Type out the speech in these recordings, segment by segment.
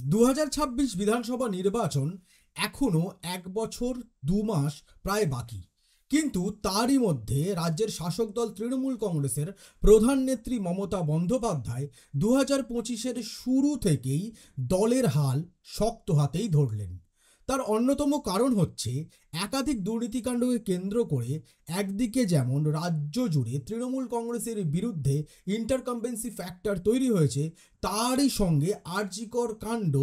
2026 বিধানসভা নির্বাচন এখনো 1 বছর 2 মাস প্রায় বাকি, কিন্তু তারই মধ্যে রাজ্যের শাসক দল তৃণমূল কংগ্রেসের প্রধান নেত্রী মমতা বন্দ্যোপাধ্যায় 2025-এর শুরু থেকেই দলের হাল শক্ত হাতেই ধরলেন। তার অন্যতম কারণ হচ্ছে একাধিক দুর্নীতিকাণ্ডকে কেন্দ্র করে একদিকে যেমন রাজ্য জুড়ে তৃণমূল কংগ্রেসের বিরুদ্ধে ইন্টারকাম্বেন্সি ফ্যাক্টর তৈরি হয়েছে, তারই সঙ্গে আরজিকর কাণ্ড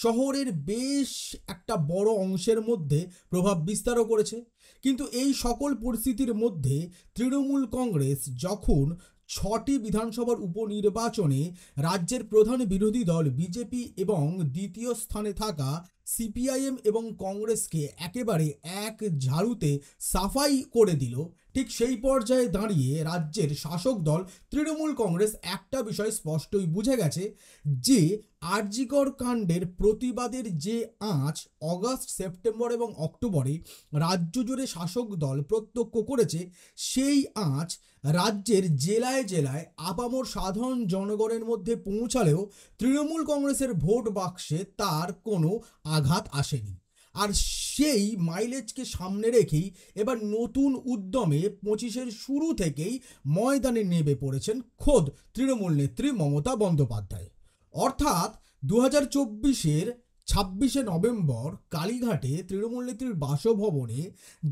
শহরের বেশ একটা বড় অংশের মধ্যে প্রভাব বিস্তারও করেছে। কিন্তু এই সকল পরিস্থিতির মধ্যে তৃণমূল কংগ্রেস যখন 6টি বিধানসভার উপনির্বাচনে রাজ্যের প্রধান বিরোধী দল বিজেপি এবং দ্বিতীয় স্থানে থাকা সিপিআইএম এবং কংগ্রেসকে একেবারে এক ঝাড়ুতে সাফাই করে দিল, ঠিক সেই পর্যায়ে দাঁড়িয়ে রাজ্যের শাসক দল তৃণমূল কংগ্রেস একটা বিষয় স্পষ্টই বুঝে গেছে যে আরজিকর কাণ্ডের প্রতিবাদের যে আঁচ অগাস্ট, সেপ্টেম্বর এবং অক্টোবরে রাজ্য জুড়ে শাসক দল প্রত্যক্ষ করেছে, সেই আঁচ রাজ্যের জেলায় জেলায় আপামর সাধারণ জনগণের মধ্যে পৌঁছালেও তৃণমূল কংগ্রেসের ভোট বাক্সে তার কোনো আঘাত আসেনি। আর সেই মাইলেজকে সামনে রেখেই এবার নতুন উদ্যমে 25-এর শুরু থেকেই ময়দানে নেমে পড়েছেন খোদ তৃণমূল নেত্রী মমতা বন্দ্যোপাধ্যায়। অর্থাৎ 2024-এর 26শে নভেম্বর কালীঘাটে তৃণমূল নেত্রীর বাসভবনে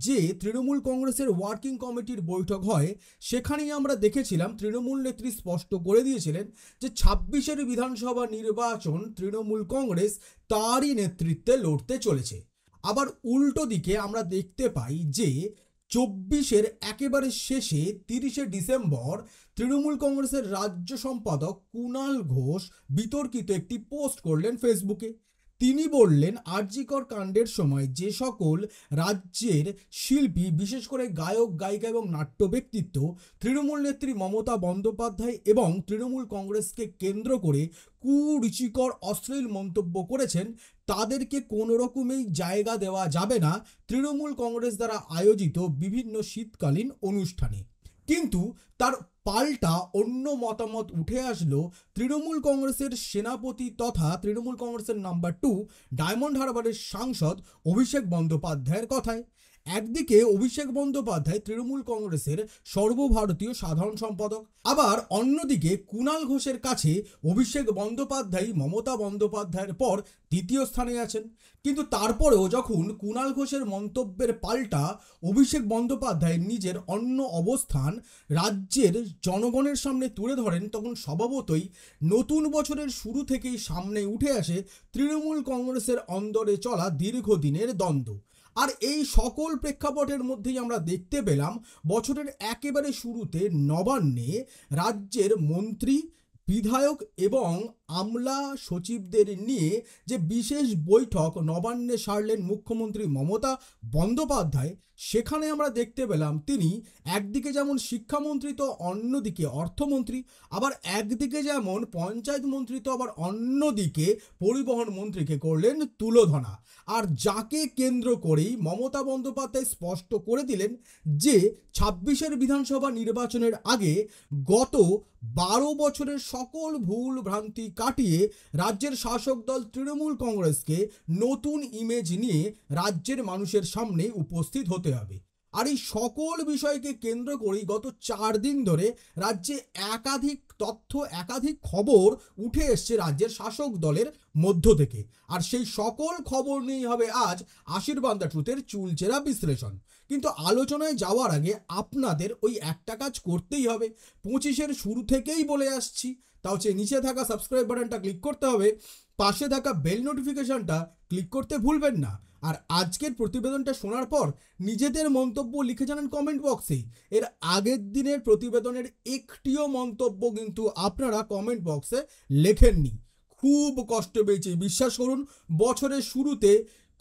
যে তৃণমূল কংগ্রেসের ওয়ার্কিং কমিটির বৈঠক হয়, সেখানেই আমরা দেখেছিলাম তৃণমূল নেত্রী স্পষ্ট করে দিয়েছিলেন যে 26-এর বিধানসভা নির্বাচন তৃণমূল কংগ্রেস তারই নেতৃত্বে লড়তে চলেছে। আবার উল্টো দিকে আমরা দেখতে পাই যে 24-এর একেবারে শেষে 30শে ডিসেম্বর তৃণমূল কংগ্রেসের রাজ্য সম্পাদক কুণাল ঘোষ বিতর্কিত একটি পোস্ট করলেন ফেসবুকে। তিনি বললেন, আরজিকর কাণ্ডের সময় যে সকল রাজ্যের শিল্পী, বিশেষ করে গায়ক, গায়িকা এবং নাট্য ব্যক্তিত্ব তৃণমূল নেত্রী মমতা বন্দ্যোপাধ্যায় এবং তৃণমূল কংগ্রেসকে কেন্দ্র করে কুরুচিকর অশ্লীল মন্তব্য করেছেন, তাদেরকে কোনো রকমেই জায়গা দেওয়া যাবে না তৃণমূল কংগ্রেস দ্বারা আয়োজিত বিভিন্ন শীতকালীন অনুষ্ঠানে। কিন্তু তার পাল্টা অন্য মতামত উঠে আসলো তৃণমূল কংগ্রেসের সেনাপতি তথা তৃণমূল কংগ্রেসের নাম্বার 2 ডায়মন্ড হারবারের সাংসদ অভিষেক বন্দ্যোপাধ্যায়ের কথায়। একদিকে অভিষেক বন্দ্যোপাধ্যায় তৃণমূল কংগ্রেসের সর্বভারতীয় সাধারণ সম্পাদক, আবার অন্যদিকে কুণাল ঘোষের কাছে অভিষেক বন্দ্যোপাধ্যায় মমতা বন্দ্যোপাধ্যায়ের পর দ্বিতীয় স্থানে আছেন। কিন্তু তারপরেও যখন কুণাল ঘোষের মন্তব্যের পাল্টা অভিষেক বন্দ্যোপাধ্যায় নিজের অন্য অবস্থান রাজ্যের জনগণের সামনে তুলে ধরেন, তখন স্বভাবতই নতুন বছরের শুরু থেকেই সামনে উঠে আসে তৃণমূল কংগ্রেসের অন্দরে চলা দীর্ঘদিনের দ্বন্দ্ব। আর এই সকল প্রেক্ষাপটের মধ্যেই আমরা দেখতে পেলাম বছরের একেবারে শুরুতে নবান্নে রাজ্যের মন্ত্রী, বিধায়ক এবং আমলা সচিবদের নিয়ে যে বিশেষ বৈঠক নবান্নে সারলেন মুখ্যমন্ত্রী মমতা বন্দ্যোপাধ্যায়, সেখানে আমরা দেখতে পেলাম তিনি একদিকে যেমন শিক্ষামন্ত্রী তো অন্যদিকে অর্থমন্ত্রী, আবার একদিকে যেমন পঞ্চায়েত মন্ত্রী তো আবার অন্যদিকে পরিবহন মন্ত্রীকে করলেন তুলোধনা। আর যাকে কেন্দ্র করেই মমতা বন্দ্যোপাধ্যায় স্পষ্ট করে দিলেন যে 26-এর বিধানসভা নির্বাচনের আগে গত 12 বছরের সকল ভুল ভ্রান্তি কাটিয়ে রাজ্যের শাসক দল তৃণমূল কংগ্রেসকে নতুন ইমেজ নিয়ে রাজ্যের মানুষের সামনে উপস্থিত হতে হবে। আর এই সকল বিষয়কে কেন্দ্র করেই গত 4 দিন ধরে রাজ্যে একাধিক তথ্য, একাধিক খবর উঠে এসছে রাজ্যের শাসক দলের মধ্য থেকে। আর সেই সকল খবর নিয়েই হবে আজ আশীর্বাদ দ্য ট্রুথের চুলচেরা বিশ্লেষণ। কিন্তু আলোচনায় যাওয়ার আগে আপনাদের ওই একটা কাজ করতেই হবে, 25-এর শুরু থেকেই বলে আসছি, তা হচ্ছে নিচে থাকা সাবস্ক্রাইব বাটনটা ক্লিক করতে হবে, পাশে থাকা বেল নোটিফিকেশনটা ক্লিক করতে ভুলবেন না। আর আজকের প্রতিবেদনটা শোনার পর নিজেদের মন্তব্য লিখে জানান কমেন্ট বক্সে। এর আগের দিনের প্রতিবেদনের একটিও মন্তব্য কিন্তু আপনারা কমেন্ট বক্সে লেখেননি, খুব কষ্ট পেয়েছি বিশ্বাস করুন বছরের শুরুতে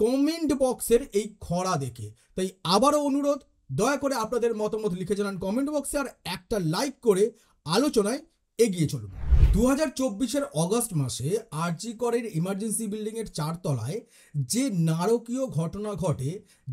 কমেন্ট বক্সের এই খরা দেখে। তাই আবারও অনুরোধ, দয়া করে আপনাদের মতামত লিখে জানান কমেন্ট বক্সে, আর একটা লাইক করে আলোচনায় এগিয়ে চলুন। 2024-এর অগস্ট মাসে আরজিকরের ইমার্জেন্সি বিল্ডিংয়ের 4 তলায় যে নারকীয় ঘটনা ঘটে,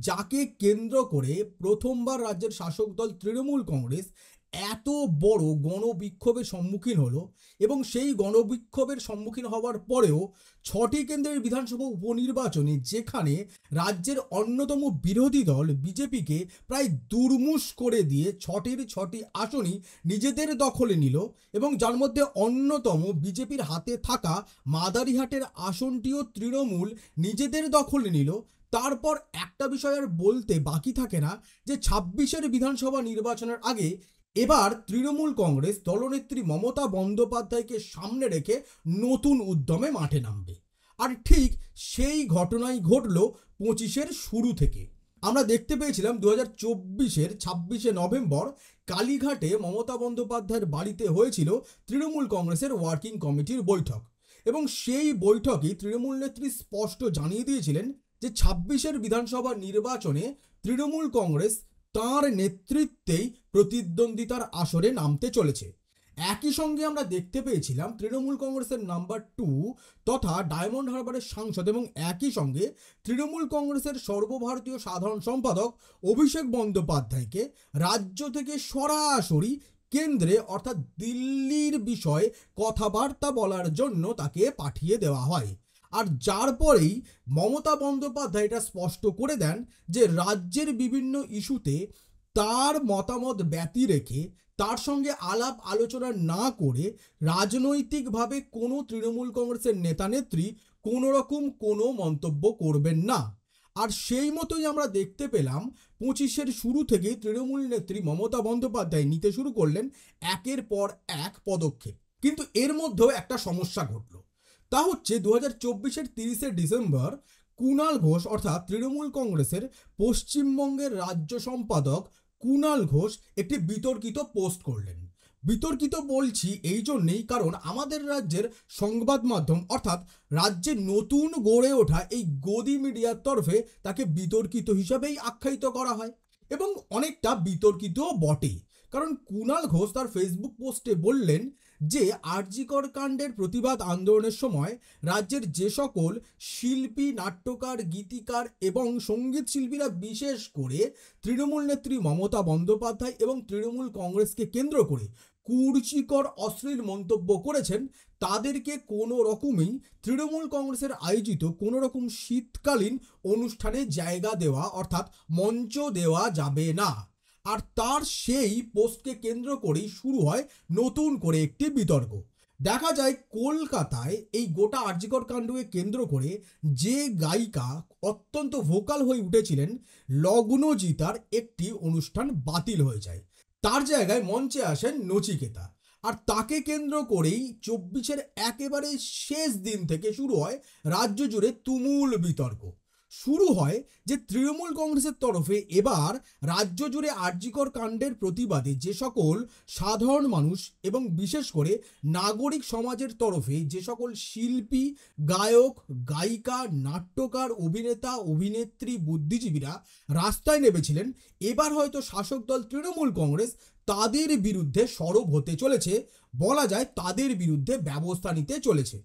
যাকে কেন্দ্র করে প্রথমবার রাজ্যের শাসক দল তৃণমূল কংগ্রেস এত বড় গণবিক্ষোভের সম্মুখীন হলো এবং সেই গণবিক্ষোভের সম্মুখীন হওয়ার পরেও 6টি কেন্দ্রের বিধানসভা উপনির্বাচনে যেখানে রাজ্যের অন্যতম বিরোধী দল বিজেপিকে প্রায় দুর্মুষ করে দিয়ে 6টি আসনই নিজেদের দখলে নিল এবং যার মধ্যে অন্যতম বিজেপির হাতে থাকা মাদারিহাটের আসনটিও তৃণমূল নিজেদের দখলে নিল, তারপর একটা বিষয় আর বলতে বাকি থাকে না যে 26-এর বিধানসভা নির্বাচনের আগে এবার তৃণমূল কংগ্রেস দলনেত্রী মমতা বন্দ্যোপাধ্যায়কে সামনে রেখে নতুন উদ্যমে মাঠে নামবে। আর ঠিক সেই ঘটনাই ঘটল 25-এর শুরু থেকে। আমরা দেখতে পেয়েছিলাম 2024-এর 26শে নভেম্বর কালীঘাটে মমতা বন্দ্যোপাধ্যায়ের বাড়িতে হয়েছিল তৃণমূল কংগ্রেসের ওয়ার্কিং কমিটির বৈঠক এবং সেই বৈঠকে তৃণমূল নেত্রী স্পষ্ট জানিয়ে দিয়েছিলেন যে 26-এর বিধানসভা নির্বাচনে তৃণমূল কংগ্রেস তাঁর নেতৃত্বেই প্রতিদ্বন্দ্বিতার আসরে নামতে চলেছে। একই সঙ্গে আমরা দেখতে পেয়েছিলাম তৃণমূল কংগ্রেসের নাম্বার 2 তথা ডায়মন্ড হারবারের সাংসদ এবং একই সঙ্গে তৃণমূল কংগ্রেসের সর্বভারতীয় সাধারণ সম্পাদক অভিষেক বন্দ্যোপাধ্যায়কে রাজ্য থেকে সরাসরি কেন্দ্রে অর্থাৎ দিল্লির বিষয়ে কথাবার্তা বলার জন্য তাকে পাঠিয়ে দেওয়া হয়। আর যার পরেই মমতা বন্দ্যোপাধ্যায় এটা স্পষ্ট করে দেন যে রাজ্যের বিভিন্ন ইস্যুতে তার মতামত ব্যতি রেখে তার সঙ্গে আলাপ আলোচনা না করে রাজনৈতিকভাবে কোনো তৃণমূল কংগ্রেসের নেতানেত্রী কোনো রকম কোনো মন্তব্য করবেন না। আর সেই মতোই আমরা দেখতে পেলাম 25-এর শুরু থেকেই তৃণমূল নেত্রী মমতা বন্দ্যোপাধ্যায় নিতে শুরু করলেন একের পর এক পদক্ষেপ। কিন্তু এর মধ্যেও একটা সমস্যা ঘটল, তা হচ্ছে 2024-এর 30শে ডিসেম্বর কুণাল ঘোষ অর্থাৎ তৃণমূল কংগ্রেসের পশ্চিমবঙ্গের রাজ্য সম্পাদক কুণাল ঘোষ একটি বিতর্কিত পোস্ট করলেন। বিতর্কিত বলছি এই জন্যেই কারণ আমাদের রাজ্যের সংবাদ মাধ্যম অর্থাৎ রাজ্যে নতুন গড়ে ওঠা এই গদি মিডিয়ার তরফে তাকে বিতর্কিত হিসাবেই আখ্যায়িত করা হয় এবং অনেকটা বিতর্কিতও বটে। কারণ কুণাল ঘোষ তার ফেসবুক পোস্টে বললেন যে আর.জি. কর কাণ্ডের প্রতিবাদ আন্দোলনের সময় রাজ্যের যে সকল শিল্পী, নাট্যকার, গীতিকার এবং সঙ্গীত শিল্পীরা বিশেষ করে তৃণমূল নেত্রী মমতা বন্দ্যোপাধ্যায় এবং তৃণমূল কংগ্রেসকে কেন্দ্র করে কুরুচিকর অশ্লীল মন্তব্য করেছেন তাদেরকে কোনো রকমই তৃণমূল কংগ্রেসের আয়োজিত কোনো রকম শীতকালীন অনুষ্ঠানে জায়গা দেওয়া অর্থাৎ মঞ্চ দেওয়া যাবে না। আর তার সেই পোস্টকে কেন্দ্র করেই শুরু হয় নতুন করে একটি বিতর্ক। দেখা যায় কলকাতায় এই গোটা আর.জি. কর কাণ্ডকে কেন্দ্র করে যে গায়িকা অত্যন্ত ভোকাল হয়ে উঠেছিলেন লগ্নজিতার একটি অনুষ্ঠান বাতিল হয়ে যায়, তার জায়গায় মঞ্চে আসেন নচিকেতা। আর তাকে কেন্দ্র করেই 24-এর একেবারে শেষ দিন থেকে শুরু হয় রাজ্য জুড়ে তুমুল বিতর্ক। শুরু হয় যে তৃণমূল কংগ্রেসের তরফে এবার রাজ্য জুড়ে আর.জি. কর কাণ্ডের প্রতিবাদে যে সকল সাধারণ মানুষ এবং বিশেষ করে নাগরিক সমাজের তরফে যে সকল শিল্পী, গায়ক, গায়িকা, নাট্যকার, অভিনেতা, অভিনেত্রী, বুদ্ধিজীবীরা রাস্তায় নেমেছিলেন, এবার হয়তো শাসক দল তৃণমূল কংগ্রেস তাদের বিরুদ্ধে সরব হতে চলেছে, বলা যায় তাদের বিরুদ্ধে ব্যবস্থা নিতে চলেছে।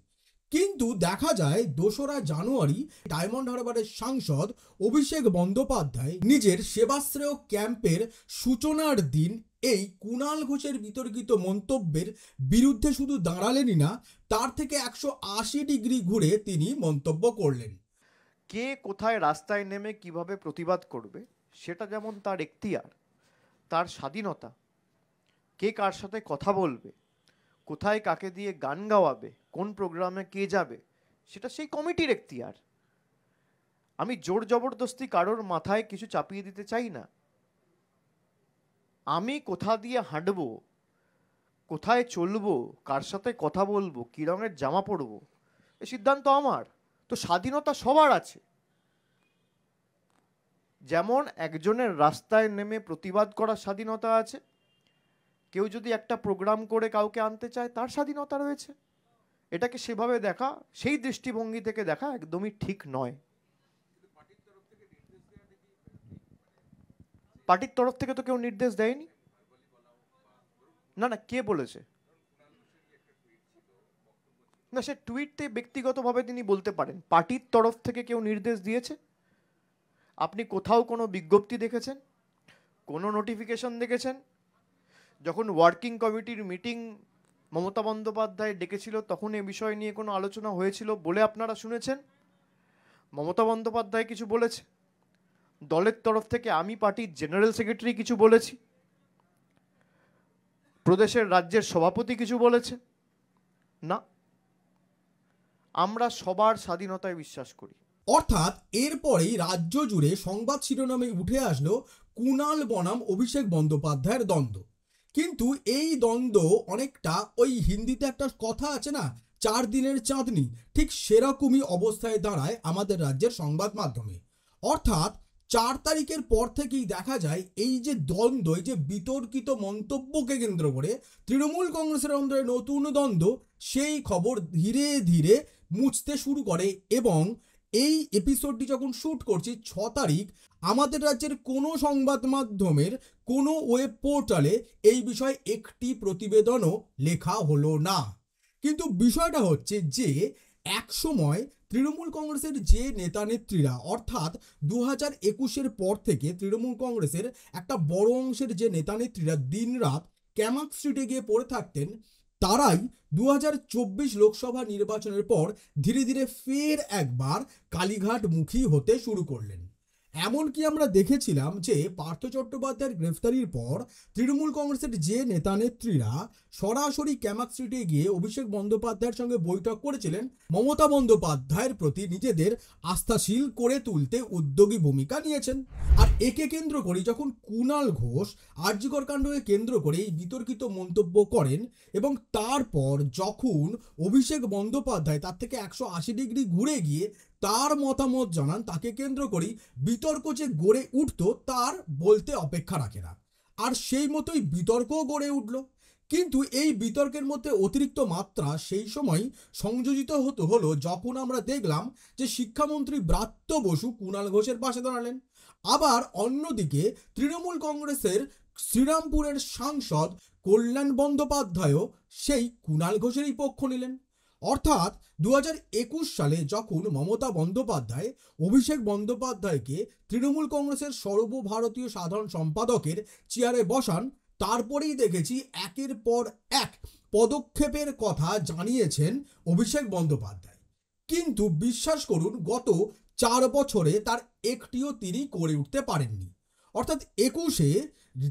কিন্তু দেখা যায় 2রা জানুয়ারি ডায়মন্ড হারবারের সাংসদ অভিষেক বন্দ্যোপাধ্যায় নিজের সেবাশ্রেয় ক্যাম্পের সূচনার দিন এই কুণাল ঘোষের বিতর্কিত মন্তব্যের বিরুদ্ধে শুধু দাঁড়ালেনই না, তার থেকে 180 ডিগ্রি ঘুরে তিনি মন্তব্য করলেন। কে কোথায় রাস্তায় নেমে কিভাবে প্রতিবাদ করবে সেটা যেমন তার এখতিয়ার, তার স্বাধীনতা, কে কার সাথে কথা বলবে, কোথায় কাকে দিয়ে গান গাওয়াবে, কোন প্রোগ্রামে কে যাবে, সেটা সেই কমিটির এখতিয়ার। আমি জোর জবরদস্তি কারোর মাথায় কিছু চাপিয়ে দিতে চাই না। আমি কোথা দিয়ে হাঁটবো, কোথায় চলবো, কার সাথে কথা বলবো, কী রঙের জামা পরবো, এ সিদ্ধান্ত আমার। তো স্বাধীনতা সবার আছে। যেমন একজনের রাস্তায় নেমে প্রতিবাদ করার স্বাধীনতা আছে, কেউ যদি একটা প্রোগ্রাম করে কাউকে আনতে চায় তার স্বাধীনতা রয়েছে। এটাকে সেভাবে দেখা, সেই দৃষ্টিভঙ্গি থেকে দেখা একদমই ঠিক নয়। পার্টির তরফ থেকে তো কেউ নির্দেশ দেয়নি। না না, কে বলেছে? না, সে টুইটে ব্যক্তিগতভাবে তিনি বলতে পারেন। পার্টির তরফ থেকে কেউ নির্দেশ দিয়েছে? আপনি কোথাও কোনো বিজ্ঞপ্তি দেখেছেন, কোনো নোটিফিকেশন দেখেছেন যখন ওয়ার্কিং কমিটির মিটিং মমতা বন্দ্যোপাধ্যায় ডেকেছিল তখন এ বিষয় নিয়ে কোনো আলোচনা হয়েছিল বলে আপনারা শুনেছেন? মমতা বন্দ্যোপাধ্যায় কিছু বলেছে? দলের তরফ থেকে আমি পার্টির জেনারেল সেক্রেটারি কিছু বলেছি? প্রদেশের রাজ্যের সভাপতি কিছু বলেছে? না। আমরা সবার স্বাধীনতায় বিশ্বাস করি। অর্থাৎ এরপরেই রাজ্য জুড়ে সংবাদ শিরোনামে উঠে আসলো কুণাল বনাম অভিষেক বন্দ্যোপাধ্যায়ের দ্বন্দ্ব। কিন্তু এই দ্বন্দ্ব অনেকটা ওই হিন্দিতে একটা কথা আছে না, 4 দিনের চাঁদনি, ঠিক সেরকমই অবস্থায় দাঁড়ায় আমাদের রাজ্যের সংবাদ মাধ্যমে। অর্থাৎ 4 তারিখের পর থেকেই দেখা যায় এই যে দ্বন্দ্ব, এই যে বিতর্কিত মন্তব্যকে কেন্দ্র করে তৃণমূল কংগ্রেসের অন্দরে নতুন দ্বন্দ্ব, সেই খবর ধীরে ধীরে মুছতে শুরু করে। এবং এই এপিসোডটি যখন শ্যুট করছি 6 তারিখ, আমাদের রাজ্যের কোনো সংবাদ মাধ্যমের কোনো ওয়েব পোর্টালে এই বিষয়ে একটি প্রতিবেদনও লেখা হলো না। কিন্তু বিষয়টা হচ্ছে যে এক সময় তৃণমূল কংগ্রেসের যে নেতা নেত্রীরা, অর্থাৎ 2021-এর পর থেকে তৃণমূল কংগ্রেসের একটা বড় অংশের যে নেতা নেত্রীরা দিনরাত ক্যামাক স্ট্রিটে গিয়ে পড়ে থাকতেন, তারাই 2024 লোকসভা নির্বাচনের পর ধীরে ধীরে ফের একবার কালীঘাটমুখী হতে শুরু করলেন। এমনকি আমরা দেখেছিলাম যে পার্থ চট্টোপাধ্যায়ের গ্রেফতারির পর তৃণমূল কংগ্রেসের যে নেতা নেত্রীরা সরাসরি ক্যামাক স্ট্রিটে গিয়ে অভিষেক বন্দ্যোপাধ্যায়ের সঙ্গে বৈঠক করেছিলেন, মমতা বন্দ্যোপাধ্যায়ের প্রতি নিজেদের আস্থাশীল করে তুলতে উদ্যোগী ভূমিকা নিয়েছেন। আর একে কেন্দ্র করে যখন কুণাল ঘোষ আর.জি. কর কাণ্ডকে কেন্দ্র করে এই বিতর্কিত মন্তব্য করেন, এবং তারপর যখন অভিষেক বন্দ্যোপাধ্যায় তার থেকে 180 ডিগ্রি ঘুরে গিয়ে তার মতামত জানান, তাকে কেন্দ্র করেই বিতর্ক যে গড়ে উঠত তার বলতে অপেক্ষা রাখে না। আর সেই মতোই বিতর্কও গড়ে উঠল। কিন্তু এই বিতর্কের মধ্যে অতিরিক্ত মাত্রা সেই সময় সংযোজিত হলো যখন আমরা দেখলাম যে শিক্ষামন্ত্রী ব্রাত্য বসু কুণাল ঘোষের পাশে দাঁড়ালেন। আবার অন্যদিকে তৃণমূল কংগ্রেসের শ্রীরামপুরের সাংসদ কল্যাণ বন্দ্যোপাধ্যায়ও সেই কুণাল ঘোষেরই পক্ষ নিলেন। অর্থাৎ 2021 সালে যখন মমতা বন্দ্যোপাধ্যায় অভিষেক বন্দ্যোপাধ্যায়কে তৃণমূল কংগ্রেসের সর্বভারতীয় সাধারণ সম্পাদকের চেয়ারে বসান, তারপরেই দেখেছি একের পর এক পদক্ষেপের কথা জানিয়েছেন অভিষেক বন্দ্যোপাধ্যায়। কিন্তু বিশ্বাস করুন, গত 4 বছরে তার একটিও তিনি করে উঠতে পারেননি। অর্থাৎ 21-এ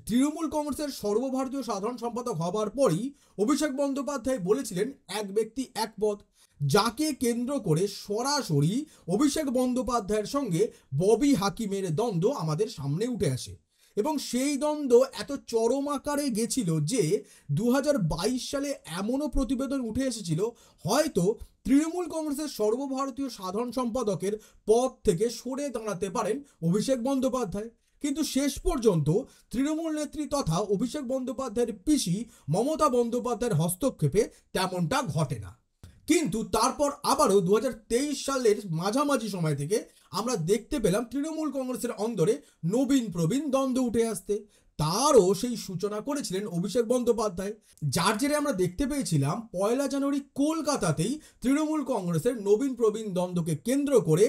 তৃণমূল কংগ্রেসের সর্বভারতীয় সাধারণ সম্পাদক হবার পরই অভিষেক বন্দ্যোপাধ্যায় বলেছিলেন এক ব্যক্তি এক পদ, যাকে কেন্দ্র করে সরাসরি অভিষেক বন্দ্যোপাধ্যায়ের সঙ্গে ববি হাকিমের দ্বন্দ্ব আমাদের সামনে উঠে আসে। এবং সেই দ্বন্দ্ব এত চরম আকারে গেছিল যে 2022 সালে এমনও প্রতিবেদন উঠে এসেছিল হয়তো তৃণমূল কংগ্রেসের সর্বভারতীয় সাধারণ সম্পাদকের পদ থেকে সরে দাঁড়াতে পারেন অভিষেক বন্দ্যোপাধ্যায়। কিন্তু শেষ পর্যন্ত তৃণমূল নেত্রী তথা অভিষেক বন্দ্যোপাধ্যায়ের পিসি মমতা বন্দ্যোপাধ্যায়ের হস্তক্ষেপে তেমনটা ঘটে না। কিন্তু তারপর আবারও 2023 সালের মাঝামাঝি সময় থেকে আমরা দেখতে পেলাম তৃণমূল কংগ্রেসের অন্দরে নবীন প্রবীণ দ্বন্দ্ব উঠে আসতে। তারও সেই সূচনা করেছিলেন অভিষেক বন্দ্যোপাধ্যায়, যার জেরে আমরা দেখতে পেয়েছিলাম 1 জানুয়ারি কলকাতাতেই তৃণমূল কংগ্রেসের নবীন প্রবীণ দ্বন্দ্বকে কেন্দ্র করে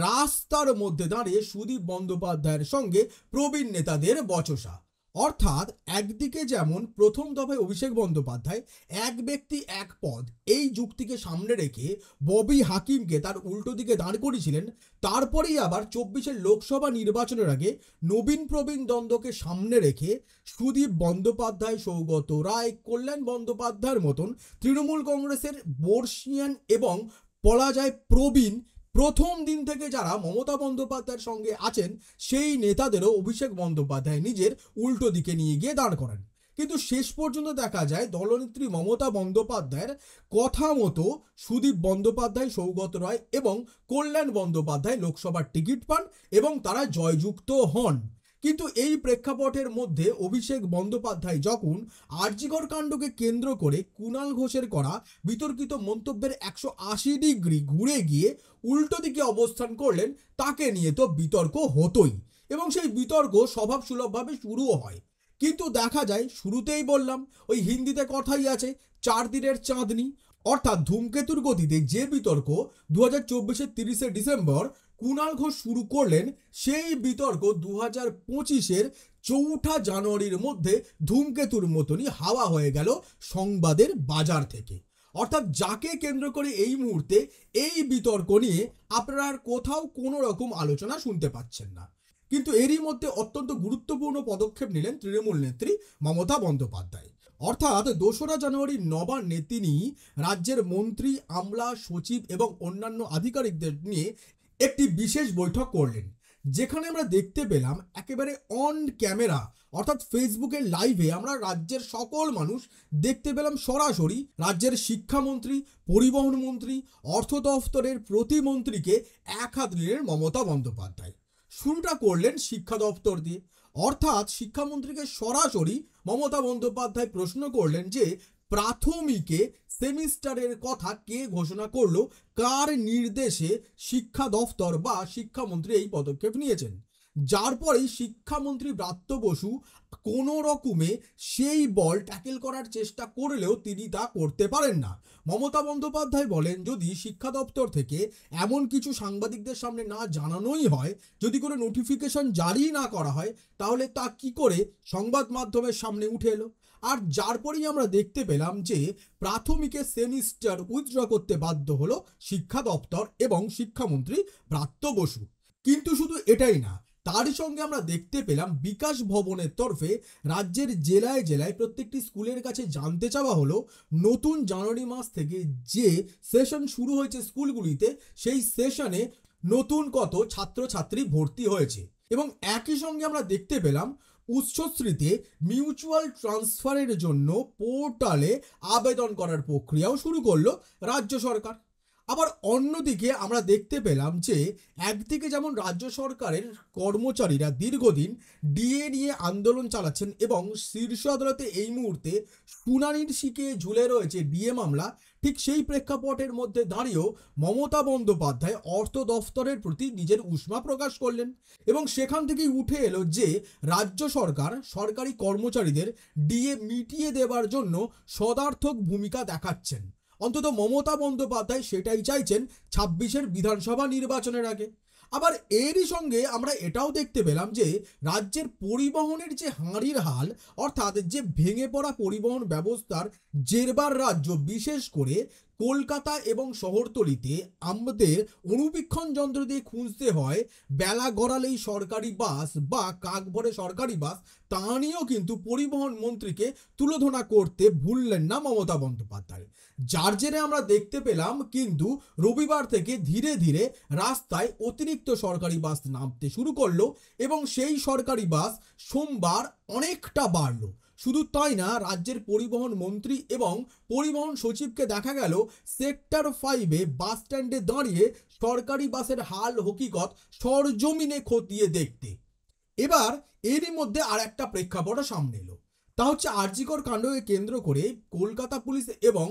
রাস্তার মধ্যে দাঁড়িয়ে সুদীপ বন্দ্যোপাধ্যায়ের সঙ্গে প্রবীণ নেতাদের বচসা। অর্থাৎ একদিকে যেমন প্রথম দফায় অভিষেক বন্দ্যোপাধ্যায় এক ব্যক্তি এক পদ এই যুক্তিকে সামনে রেখে ববি হাকিমকে তার উল্টো দিকে দাঁড় করিয়েছিলেন, তারপরেই আবার 24-এর লোকসভা নির্বাচনের আগে নবীন প্রবীণ দ্বন্দ্বকে সামনে রেখে সুদীপ বন্দ্যোপাধ্যায়, সৌগত রায়, কল্যাণ বন্দ্যোপাধ্যায়ের মতন তৃণমূল কংগ্রেসের বর্ষিয়ান এবং বলা যায় প্রবীণ প্রথম দিন থেকে যারা মমতা বন্দ্যোপাধ্যায়ের সঙ্গে আছেন সেই নেতাদেরও অভিষেক বন্দ্যোপাধ্যায় নিজের উল্টো দিকে নিয়ে গিয়ে দাঁড় করেন। কিন্তু শেষ পর্যন্ত দেখা যায় দলনেত্রী মমতা বন্দ্যোপাধ্যায়ের কথা মতো সুদীপ বন্দ্যোপাধ্যায়, সৌগত রায় এবং কল্যাণ বন্দ্যোপাধ্যায় লোকসভার টিকিট পান এবং তারা জয়যুক্ত হন। কিন্তু এই প্রেক্ষাপটের মধ্যে অভিষেক বন্দ্যোপাধ্যায় যখন আর.জি. কর কাণ্ডকে কেন্দ্র করে কুণাল ঘোষের করা বিতর্কিত মন্তব্যের 180 ডিগ্রি ঘুরে গিয়ে উল্টো দিকে অবস্থান করলেন, তাকে নিয়ে তো বিতর্ক হতোই এবং সেই বিতর্ক স্বভাবসুলভভাবে শুরুও হয়। কিন্তু দেখা যায়, শুরুতেই বললাম ওই হিন্দিতে কথাই আছে 4 দিনের চাঁদনি, অর্থাৎ ধূমকেতুর গতিতে যে বিতর্ক 2024-এর 30শে ডিসেম্বর কুণাল ঘোষ শুরু করলেন, সেই বিতর্ক 2025-এর 4 জানুয়ারির মধ্যে ধূমকেতুর মতনই হাওয়া হয়ে গেল সংবাদের বাজার থেকে। অর্থাৎ যাকে কেন্দ্র করে এই মুহূর্তে এই বিতর্ক নিয়ে আপনারা আর কোথাও কোনো রকম আলোচনা শুনতে পাচ্ছেন না। কিন্তু এরই মধ্যে অত্যন্ত গুরুত্বপূর্ণ পদক্ষেপ নিলেন তৃণমূল নেত্রী মমতা বন্দ্যোপাধ্যায়। অর্থাৎ 2রা জানুয়ারি নবান্নে তিনি রাজ্যের মন্ত্রী, আমলা, সচিব এবং অন্যান্য আধিকারিকদের নিয়ে একটি বিশেষ বৈঠক করলেন, যেখানে আমরা দেখতে পেলাম একেবারে অন ক্যামেরা অর্থাৎ ফেসবুকের লাইভে আমরা রাজ্যের সকল মানুষ দেখতে পেলাম সরাসরি রাজ্যের শিক্ষামন্ত্রী, পরিবহন মন্ত্রী, অর্থ দফতরের প্রতিমন্ত্রীকে এক হাত নিলেন মমতা বন্দ্যোপাধ্যায়। শুরুটা করলেন শিক্ষা দপ্তর দিয়ে, অর্থাৎ শিক্ষামন্ত্রীকে সরাসরি মমতা বন্দ্যোপাধ্যায় প্রশ্ন করলেন যে প্রাথমিকে সেমিস্টারের কথা কে ঘোষণা করলো, কার নির্দেশে শিক্ষা দফতর বা শিক্ষামন্ত্রী এই পদক্ষেপ নিয়েছেন। যার পরেই শিক্ষামন্ত্রী ব্রাত্য বসু কোনো রকমে সেই বল ট্যাকেল করার চেষ্টা করলেও তিনি তা করতে পারেন না। মমতা বন্দ্যোপাধ্যায় বলেন, যদি শিক্ষা দপ্তর থেকে এমন কিছু সাংবাদিকদের সামনে না জানানোই হয়, যদি কোনো নোটিফিকেশন জারি না করা হয়, তাহলে তা কি করে সংবাদ মাধ্যমের সামনে উঠে এলো। আর যার পরেই আমরা দেখতে পেলাম যে প্রাথমিকে সেমিস্টার উইথড্র করতে বাধ্য হলো শিক্ষা দপ্তর এবং শিক্ষামন্ত্রী ব্রাত্য বসু। কিন্তু শুধু এটাই না, তারই সঙ্গে আমরা দেখতে পেলাম বিকাশ ভবনের তরফে রাজ্যের জেলায় জেলায় প্রত্যেকটি স্কুলের কাছে জানতে চাওয়া হলো নতুন জানুয়ারি মাস থেকে যে সেশন শুরু হয়েছে স্কুলগুলিতে, সেই সেশনে নতুন কত ছাত্রছাত্রী ভর্তি হয়েছে। এবং একই সঙ্গে আমরা দেখতে পেলাম উচ্চশ্রীতে মিউচুয়াল ট্রান্সফারের জন্য পোর্টালে আবেদন করার প্রক্রিয়াও শুরু করলো রাজ্য সরকার। আবার অন্যদিকে আমরা দেখতে পেলাম যে একদিকে যেমন রাজ্য সরকারের কর্মচারীরা দীর্ঘদিন ডিএ নিয়ে আন্দোলন চালাচ্ছেন এবং শীর্ষ আদালতে এই মুহূর্তে শুনানির শিকে ঝুলে রয়েছে ডিএ মামলা, ঠিক সেই প্রেক্ষাপটের মধ্যে দাঁড়িয়েও মমতা বন্দ্যোপাধ্যায় অর্থ দফতরের প্রতি নিজের উষ্মা প্রকাশ করলেন এবং সেখান থেকেই উঠে এলো যে রাজ্য সরকার সরকারি কর্মচারীদের ডিএ মিটিয়ে দেওয়ার জন্য সদার্থক ভূমিকা দেখাচ্ছেন। অন্তত মমতা বন্দ্যোপাধ্যায় সেটাই চাইছেন 26-এর বিধানসভা নির্বাচনের আগে। আবার এরই সঙ্গে আমরা এটাও দেখতে পেলাম যে রাজ্যের পরিবহনের যে হাঁড়ির হাল, অর্থাৎ যে ভেঙে পড়া পরিবহন ব্যবস্থার জেরবার রাজ্য, বিশেষ করে কলকাতা এবং শহরতলিতে আমাদের অনুবীক্ষণ যন্ত্র দিয়ে খুঁজতে হয় বেলা গড়ালেই সরকারি বাস বা কাক ভরে সরকারি বাস, তা নিয়েও কিন্তু পরিবহন মন্ত্রীকে তুলোধনা করতে ভুললেন না মমতা বন্দ্যোপাধ্যায়। যার জেরে আমরা দেখতে পেলাম কিন্তু রবিবার থেকে ধীরে ধীরে রাস্তায় অতিরিক্ত সরকারি বাস নামতে শুরু করলো এবং সেই সরকারি বাস সোমবার অনেকটা বাড়লো। শুধু তাই না, রাজ্যের পরিবহন মন্ত্রী এবং পরিবহন সচিবকে দেখা গেল সেক্টর 5-এ বাস স্ট্যান্ডে দাঁড়িয়ে সরকারি বাসের হাল হকিকত সরজমিনে খতিয়ে দেখতে। এবার এরই মধ্যে আর একটা প্রেক্ষাপট সামনে এলো, তা হচ্ছে আরজিকর কাণ্ডকে কেন্দ্র করে কলকাতা পুলিশ এবং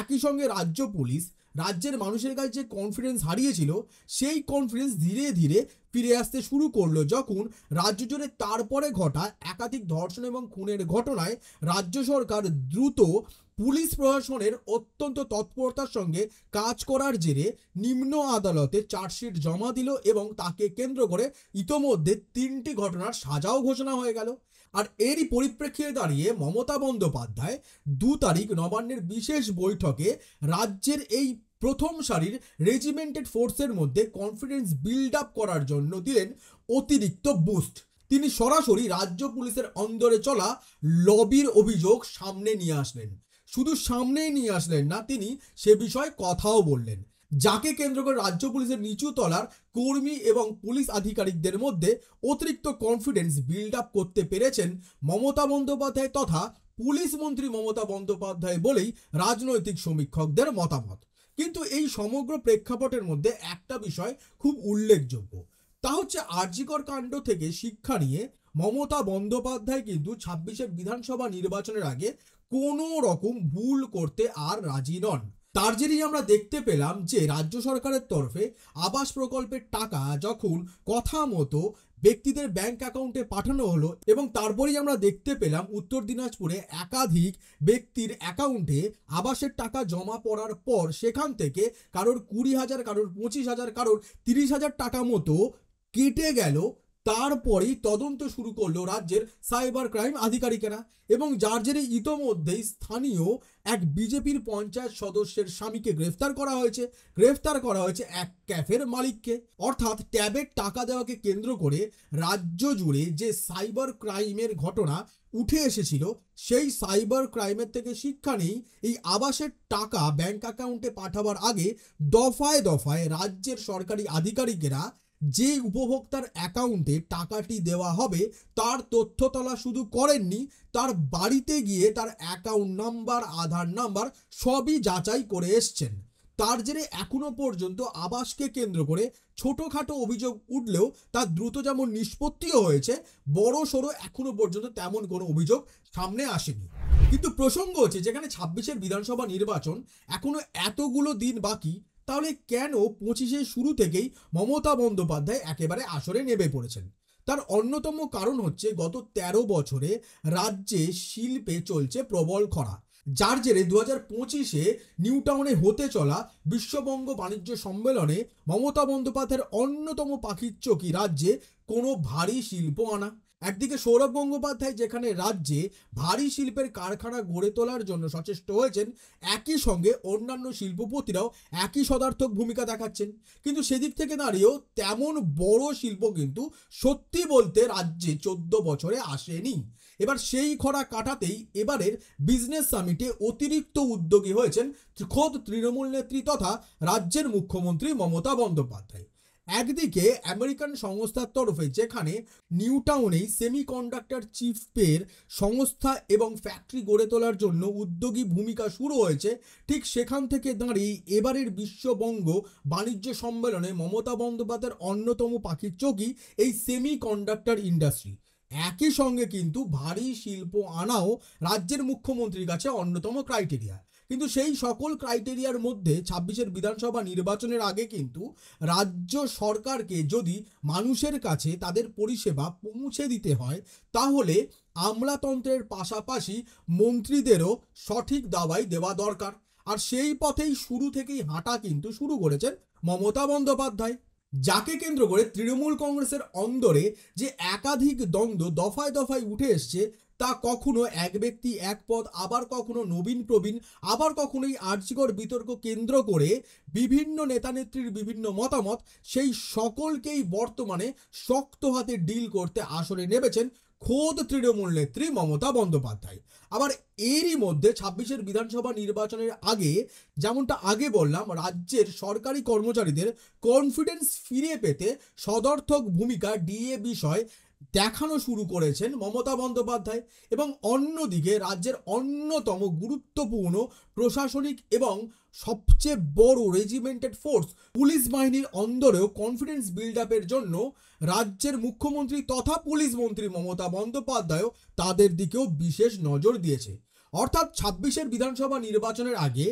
একই সঙ্গে রাজ্য পুলিশ রাজ্যের মানুষের কাছে যে কনফিডেন্স হারিয়েছিল, সেই কনফিডেন্স ধীরে ধীরে ফিরে আসতে শুরু করলো যখন রাজ্য জুড়ে তারপরে ঘটা একাধিক ধর্ষণ এবং খুনের ঘটনায় রাজ্য সরকার দ্রুত পুলিশ প্রশাসনের অত্যন্ত তৎপরতার সঙ্গে কাজ করার জেরে নিম্ন আদালতে চার্জশিট জমা দিল এবং তাকে কেন্দ্র করে ইতোমধ্যে 3টি ঘটনার সাজাও ঘোষণা হয়ে গেল। আর এরই পরিপ্রেক্ষিতে দাঁড়িয়ে মমতা বন্দ্যোপাধ্যায় 2 তারিখ নবান্নের বিশেষ বৈঠকে রাজ্যের এই প্রথম সারির রেজিমেন্টেড ফোর্সের মধ্যে কনফিডেন্স বিল্ড আপ করার জন্য দিলেন অতিরিক্ত বুস্ট। তিনি সরাসরি রাজ্য পুলিশের অন্দরে চলা লবির অভিযোগ সামনে নিয়ে আসলেন। শুধু সামনেই নিয়ে আসলেন না, তিনি সে বিষয়ে কথাও বললেন, যাকে কেন্দ্র করে রাজ্য পুলিশের নিচু তলার কর্মী এবং পুলিশ আধিকারিকদের মধ্যে অতিরিক্ত কনফিডেন্স বিল্ড আপ করতে পেরেছেন মমতা বন্দ্যোপাধ্যায় তথা পুলিশ মন্ত্রী মমতা বন্দ্যোপাধ্যায় বলেই রাজনৈতিক সমীক্ষকদের মতামত। কিন্তু এই সমগ্র প্রেক্ষাপটের মধ্যে একটা বিষয় খুব উল্লেখযোগ্য, তা হচ্ছে আরজিকর কাণ্ড থেকে শিক্ষা নিয়ে মমতা বন্দ্যোপাধ্যায় কিন্তু 26-এর বিধানসভা নির্বাচনের আগে কোনো রকম ভুল করতে আর রাজি নন। তার জেরেই আমরা দেখতে পেলাম যে রাজ্য সরকারের তরফে আবাস প্রকল্পের টাকা যখন কথা মতো ব্যক্তিদের ব্যাংক অ্যাকাউন্টে পাঠানো হলো এবং তারপরেই আমরা দেখতে পেলাম উত্তর দিনাজপুরে একাধিক ব্যক্তির অ্যাকাউন্টে আবাসের টাকা জমা পড়ার পর সেখান থেকে কারোর 20,000, কারোর 25,000, কারোর 30,000 টাকা মতো কেটে গেল। তারপরেই তদন্ত শুরু করলো রাজ্যের সাইবার ক্রাইম আধিকারিকেরা এবং যার জেরে ইতোমধ্যেই স্থানীয় এক বিজেপির পঞ্চায়েত সদস্যের স্বামীকে গ্রেফতার করা হয়েছে এক ক্যাফের মালিককে। অর্থাৎ ট্যাবের টাকা দেওয়াকে কেন্দ্র করে রাজ্য জুড়ে যে সাইবার ক্রাইমের ঘটনা উঠে এসেছিল সেই সাইবার ক্রাইমের থেকে শিক্ষা নেই এই আবাসের টাকা ব্যাংক অ্যাকাউন্টে পাঠাবার আগে দফায় দফায় রাজ্যের সরকারি আধিকারিকেরা যে উপভোক্তার অ্যাকাউন্টে টাকাটি দেওয়া হবে তার তথ্য তোলা শুধু করেননি, তার বাড়িতে গিয়ে তার অ্যাকাউন্ট নাম্বার, আধার নাম্বার সবই যাচাই করে এসছেন। তার জেরে এখনো পর্যন্ত আবাসকে কেন্দ্র করে ছোটোখাটো অভিযোগ উঠলেও তা দ্রুত যেমন নিষ্পত্তিও হয়েছে, বড় সড়ো এখনো পর্যন্ত তেমন কোনো অভিযোগ সামনে আসেনি। কিন্তু প্রসঙ্গ হচ্ছে যেখানে 26-এর বিধানসভা নির্বাচন এখনো এতগুলো দিন বাকি, তাহলে কেন 25-এর শুরু থেকেই মমতা বন্দ্যোপাধ্যায় একেবারে আসরে নেমে পড়েছেন? তার অন্যতম কারণ হচ্ছে গত 13 বছরে রাজ্যে শিল্পে চলছে প্রবল খরা, যার জেরে 2025-এ নিউ টাউনে হতে চলা বিশ্ববঙ্গ বাণিজ্য সম্মেলনে মমতা বন্দ্যোপাধ্যায়ের অন্যতম পাখির চোখই রাজ্যে কোনো ভারী শিল্প আনা। একদিকে সৌরভ গঙ্গোপাধ্যায় যেখানে রাজ্যে ভারী শিল্পের কারখানা গড়ে তোলার জন্য সচেষ্ট হয়েছেন, একই সঙ্গে অন্যান্য শিল্পপতিরাও একই সদার্থক ভূমিকা দেখাচ্ছেন। কিন্তু সেদিক থেকে দাঁড়িয়েও তেমন বড় শিল্প কিন্তু সত্যি বলতে রাজ্যে 14 বছরে আসেনি। এবার সেই খরা কাটাতেই এবারের বিজনেস সামিটে অতিরিক্ত উদ্যোগী হয়েছেন খোদ তৃণমূল নেত্রী তথা রাজ্যের মুখ্যমন্ত্রী মমতা বন্দ্যোপাধ্যায়। একদিকে আমেরিকান সংস্থার তরফে যেখানে নিউ টাউনেই সেমিকন্ডাক্টর চিপের সংস্থা এবং ফ্যাক্টরি গড়ে তোলার জন্য উদ্যোগী ভূমিকা শুরু হয়েছে, ঠিক সেখান থেকে দাঁড়িয়ে এবারের বিশ্ববঙ্গ বাণিজ্য সম্মেলনে মমতা বন্দ্যোপাধ্যায়ের অন্যতম পাখির চোখই এই সেমিকন্ডাক্টর ইন্ডাস্ট্রি। একই সঙ্গে কিন্তু ভারী শিল্প আনাও রাজ্যের মুখ্যমন্ত্রীর কাছে অন্যতম ক্রাইটেরিয়া। কিন্তু সেই সকল ক্রাইটেরিয়ার মধ্যে 26-এর বিধানসভা নির্বাচনের আগে কিন্তু রাজ্য সরকারকে যদি মানুষের কাছে তাদের পরিষেবা পৌঁছে দিতে হয়, তাহলে আমলাতন্ত্রের পাশাপাশি মন্ত্রীদেরও সঠিক দাওয়াই দেওয়া দরকার। আর সেই পথেই শুরু থেকেই হাঁটা কিন্তু শুরু করেছেন মমতা বন্দ্যোপাধ্যায়, যাকে কেন্দ্র করে তৃণমূল কংগ্রেসের অন্দরে যে একাধিক দ্বন্দ্ব দফায় দফায় উঠে এসছে, তা কখনো এক ব্যক্তি এক পদ, আবার কখনো নবীন প্রবীণ, আবার কখনোই আর্যিকর বিতর্ক কেন্দ্র করে বিভিন্ন নেতানেত্রীর বিভিন্ন মতামত, সেই সকলকেই বর্তমানে শক্ত হাতে ডিল করতে আসরে নেমেছেন খোদ তৃণমূল নেত্রী মমতা বন্দ্যোপাধ্যায়। আবার এরই মধ্যে 26-এর বিধানসভা নির্বাচনের আগে, যেমনটা আগে বললাম, রাজ্যের সরকারি কর্মচারীদের কনফিডেন্স ফিরে পেতে সদর্থক ভূমিকা ডিএ বিষয় দেখানো শুরু করেছেন মমতা বন্দ্যোপাধ্যায়। এবং অন্যদিকে রাজ্যের অন্যতম গুরুত্বপূর্ণ প্রশাসনিক এবং সবচেয়ে বড় রেজিমেন্টেড ফোর্স পুলিশ বাহিনীর অন্দরেও কনফিডেন্স বিল্ড আপের জন্য রাজ্যের মুখ্যমন্ত্রী তথা পুলিশ মন্ত্রী মমতা বন্দ্যোপাধ্যায়ও তাদের দিকেও বিশেষ নজর দিয়েছে। অর্থাৎ 26-এর বিধানসভা নির্বাচনের আগে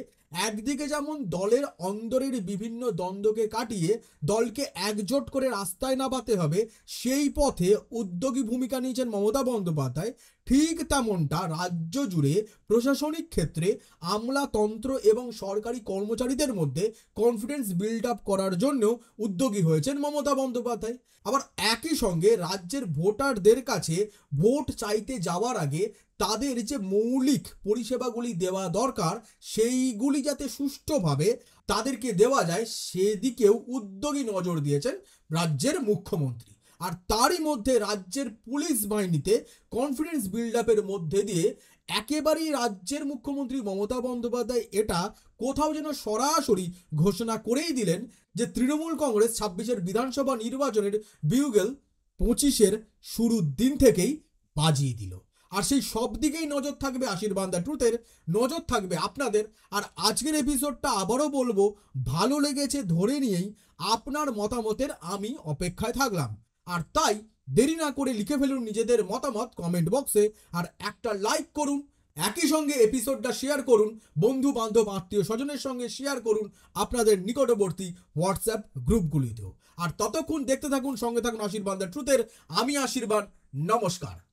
একদিকে যেমন দলের অন্দরের বিভিন্ন দ্বন্দ্বকে কাটিয়ে দলকে একজোট করে রাস্তায় নামাতে হবে, সেই পথে উদ্যোগী ভূমিকা নিয়েছেন মমতা বন্দ্যোপাধ্যায়, ঠিক তেমনটা রাজ্য জুড়ে প্রশাসনিক ক্ষেত্রে আমলাতন্ত্র এবং সরকারি কর্মচারীদের মধ্যে কনফিডেন্স বিল্ড আপ করার জন্য উদ্যোগী হয়েছেন মমতা বন্দ্যোপাধ্যায়। আবার একই সঙ্গে রাজ্যের ভোটারদের কাছে ভোট চাইতে যাওয়ার আগে তাদের যে মৌলিক পরিষেবাগুলি দেওয়া দরকার, সেইগুলি যাতে সুষ্ঠুভাবে তাদেরকে দেওয়া যায় সেদিকেও উদ্যোগী নজর দিয়েছেন রাজ্যের মুখ্যমন্ত্রী। আর তারই মধ্যে রাজ্যের পুলিশ বাহিনীতে কনফিডেন্স বিল্ড আপের মধ্যে দিয়ে একেবারেই রাজ্যের মুখ্যমন্ত্রী মমতা বন্দ্যোপাধ্যায় এটা কোথাও যেন সরাসরি ঘোষণা করেই দিলেন যে তৃণমূল কংগ্রেস 26-এর বিধানসভা নির্বাচনের বিউগেল 25-এর শুরুর দিন থেকেই বাজিয়ে দিল। আর সেই সব দিকেই নজর থাকবে আশীর্বাদ দ্য ট্রুথের, নজর থাকবে আপনাদের। আর আজকের এপিসোডটা আবারও বলবো, ভালো লেগেছে ধরে নিয়েই আপনার মতামতের আমি অপেক্ষায় থাকলাম। আর তাই দেরি না করে লিখে ফেলুন নিজেদের মতামত কমেন্ট বক্সে, আর একটা লাইক করুন একই সঙ্গে এপিসোডটা শেয়ার করুন বন্ধু বান্ধব আত্মীয় স্বজনের সঙ্গে, শেয়ার করুন আপনাদের নিকটবর্তী হোয়াটসঅ্যাপ গ্রুপগুলিতেও। আর ততক্ষণ দেখতে থাকুন, সঙ্গে থাকুন আশীর্বাদ দ্য ট্রুথের। আমি আশীর্বাদ, নমস্কার।